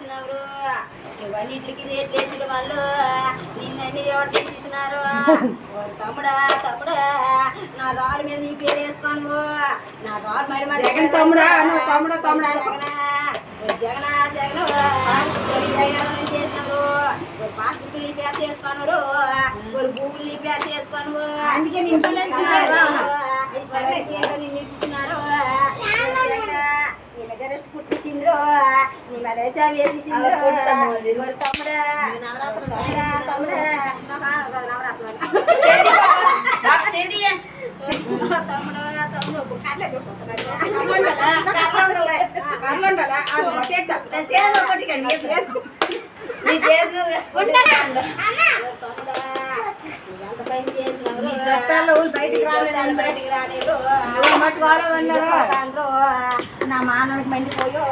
చేసినವರು ఇవన్నిటికి రేట్ వేసిన వాళ్ళు నిన్నని ఎవరు తీసినారు తమ్ముడా తమ్ముడా నా రాళ్ళ మీద నీ పేరు వేసుకోను నా రాళ్ళు మరి మరి జగన్ తమ్ముడా తమ్ముడా తమ్ముడా జగన్ జగన్ చేసినారు పాస్బుక్ రిపేర్ చేసుకోను ஒரு గూగుల్ రిపేర్ చేసుకోను అందుకే నేను ఇచ్చినారు రెస్ట్ పుట్టించిండ్రు నీ మలేషియా వేసిండ్రు తమ్ముడా తమ్ముడా తమ్ముడు బయటికి రాలేదు నా మానవుడికి మండిపోయో